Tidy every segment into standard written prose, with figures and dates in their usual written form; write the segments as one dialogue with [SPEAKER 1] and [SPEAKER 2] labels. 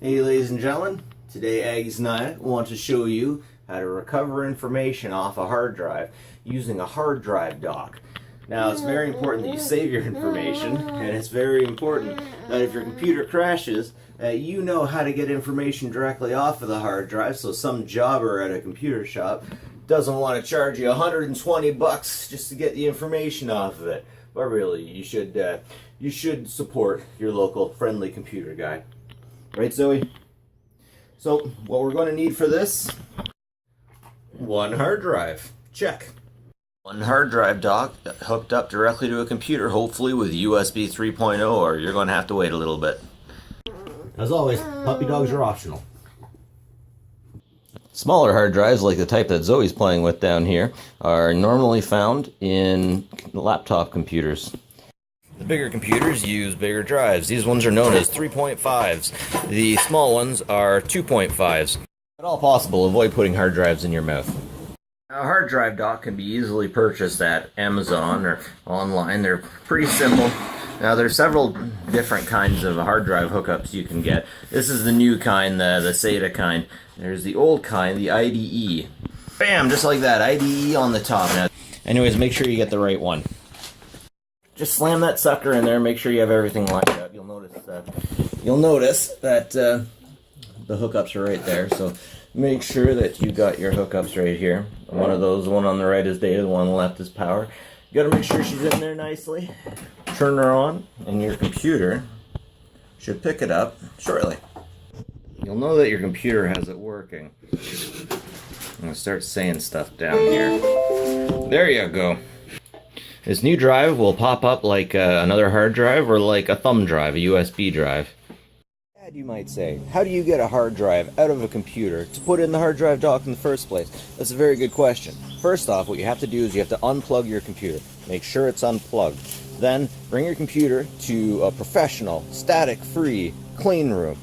[SPEAKER 1] Hey ladies and gentlemen, today Aggies and I want to show you how to recover information off a hard drive using a hard drive dock. Now it's very important that you save your information, and it's very important that if your computer crashes, you know how to get information directly off of the hard drive, so some jobber at a computer shop doesn't want to charge you 120 bucks just to get the information off of it. But really, you should support your local friendly computer guy. Right, Zoe? So, what we're going to need for this, one hard drive. Check. One hard drive dock hooked up directly to a computer, hopefully with USB 3.0, or you're going to have to wait a little bit. As always, puppy dogs are optional. Smaller hard drives, like the type that Zoe's playing with down here, are normally found in laptop computers. The bigger computers use bigger drives. These ones are known as 3.5s. The small ones are 2.5s. At all possible, avoid putting hard drives in your mouth. Now, a hard drive dock can be easily purchased at Amazon or online. They're pretty simple. Now, there's several different kinds of hard drive hookups you can get. This is the new kind, the SATA kind. There's the old kind, the IDE. Bam! Just like that, IDE on the top. Now, anyways, make sure you get the right one. Just slam that sucker in there. Make sure you have everything lined up. You'll notice that the hookups are right there. So make sure that you got your hookups right here. One of those, the one on the right is data, the one on the left is power. You got to make sure she's in there nicely. Turn her on, and your computer should pick it up shortly. You'll know that your computer has it working. I'm gonna start saying stuff down here. There you go. This new drive will pop up like another hard drive or like a thumb drive, a USB drive. Dad, you might say, how do you get a hard drive out of a computer to put in the hard drive dock in the first place? That's a very good question. First off, what you have to do is you have to unplug your computer. Make sure it's unplugged. Then bring your computer to a professional, static-free clean room.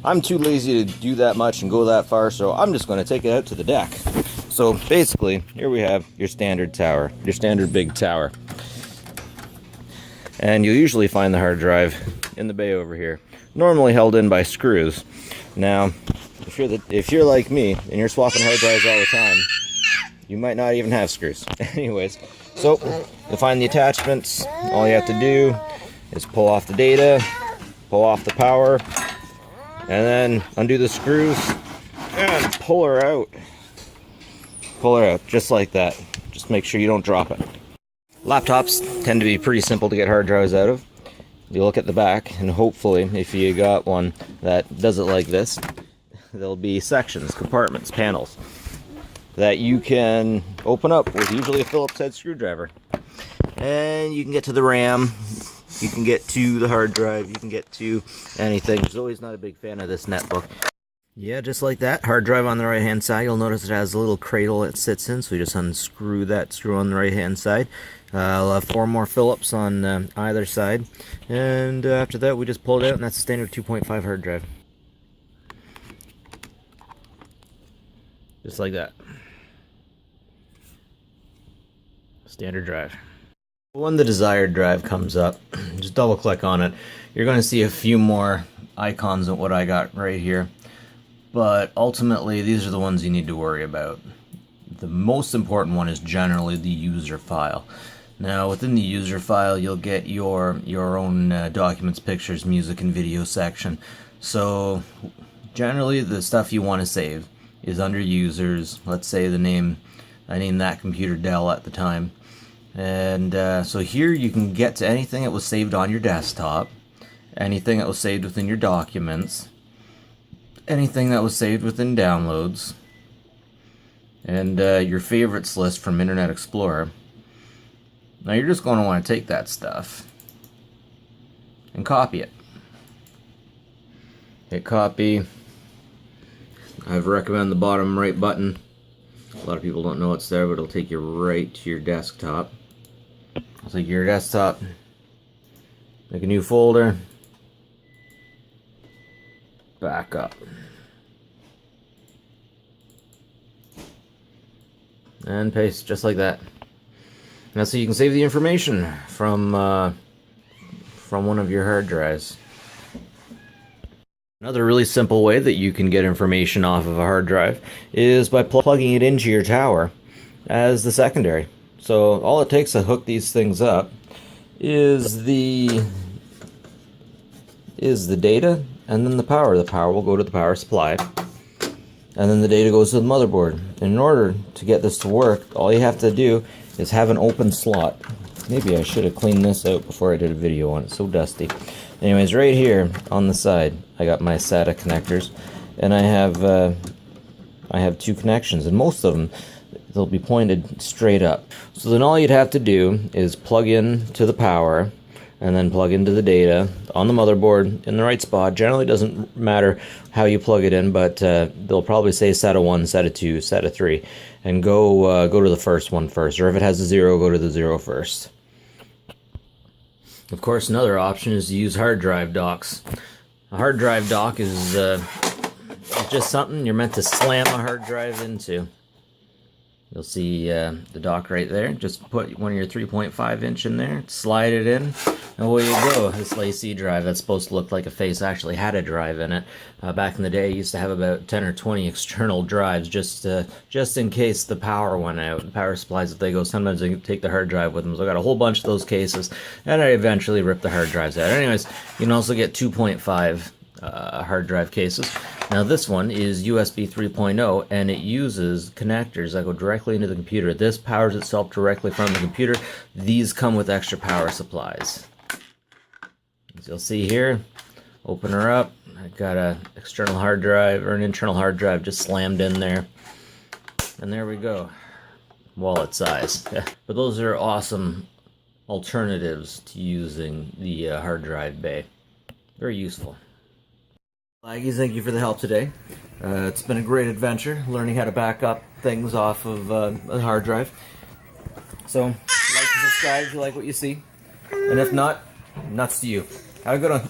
[SPEAKER 1] I'm too lazy to do that much and go that far, so I'm just going to take it out to the deck. So basically, here we have your standard tower, your standard big tower. And you'll usually find the hard drive in the bay over here, normally held in by screws. Now, if you're like me and you're swapping hard drives all the time, you might not even have screws. Anyways, so you'll find the attachments. All you have to do is pull off the data, pull off the power, and then undo the screws and pull her out. Pull her out, just like that. Just make sure you don't drop it. Laptops tend to be pretty simple to get hard drives out of. You look at the back, and hopefully, if you got one that does it like this, there'll be sections, compartments, panels that you can open up with usually a Phillips head screwdriver. And you can get to the RAM, you can get to the hard drive, you can get to anything. Zoe's not a big fan of this netbook. Yeah, just like that. Hard drive on the right hand side. You'll notice it has a little cradle it sits in, so you just unscrew that screw on the right hand side. I'll have 4 more Phillips on either side. And after that, we just pull it out, and that's a standard 2.5 hard drive. Just like that. Standard drive. When the desired drive comes up, just double click on it. You're going to see a few more icons of what I got right here. But ultimately, these are the ones you need to worry about. The most important one is generally the user file. Now, within the user file, you'll get your own documents, pictures, music, and video section. So, generally, the stuff you want to save is under users. Let's say I named that computer Dell at the time. And so here you can get to anything that was saved on your desktop, anything that was saved within your documents, anything that was saved within downloads, and your favorites list from Internet Explorer. Now you're just going to want to take that stuff and copy it. Hit copy. I recommend the bottom right button. A lot of people don't know it's there, but it'll take you right to your desktop. It'll take your desktop, make a new folder, back up. And paste just like that. Now, so you can save the information from one of your hard drives. Another really simple way that you can get information off of a hard drive is by plugging it into your tower as the secondary. So all it takes to hook these things up is the data and then the power. The power will go to the power supply, and then the data goes to the motherboard. And in order to get this to work, all you have to do is have an open slot. Maybe I should have cleaned this out before I did a video on it. It's so dusty. Anyways, right here on the side, I got my SATA connectors, and I have two connections, and most of them, they'll be pointed straight up. So then all you'd have to do is plug in to the power, and then plug into the data on the motherboard in the right spot. Generally, doesn't matter how you plug it in, but they'll probably say SATA 1, SATA 2, SATA 3, and go to the first one first, or if it has a 0, go to the 0 first. Of course, another option is to use hard drive docks. A hard drive dock is just something you're meant to slam a hard drive into. You'll see the dock right there. Just put one of your 3.5 inch in there, slide it in, and away you go. This LaC drive that's supposed to look like a face actually had a drive in it. Back in the day, I used to have about 10 or 20 external drives just in case the power went out. The power supplies, if they go, sometimes they take the hard drive with them. So I got a whole bunch of those cases, and I eventually ripped the hard drives out. Anyways, you can also get 2.5 hard drive cases. Now this one is USB 3.0, and it uses connectors that go directly into the computer. This powers itself directly from the computer. These come with extra power supplies. As you'll see here, open her up. I've got an external hard drive, or an internal hard drive just slammed in there. And there we go. Wallet size. But those are awesome alternatives to using the hard drive bay. Very useful. Aggies, thank you for the help today. It's been a great adventure learning how to back up things off of a hard drive. So, like and subscribe if you like what you see. And if not, nuts to you. Have a good one.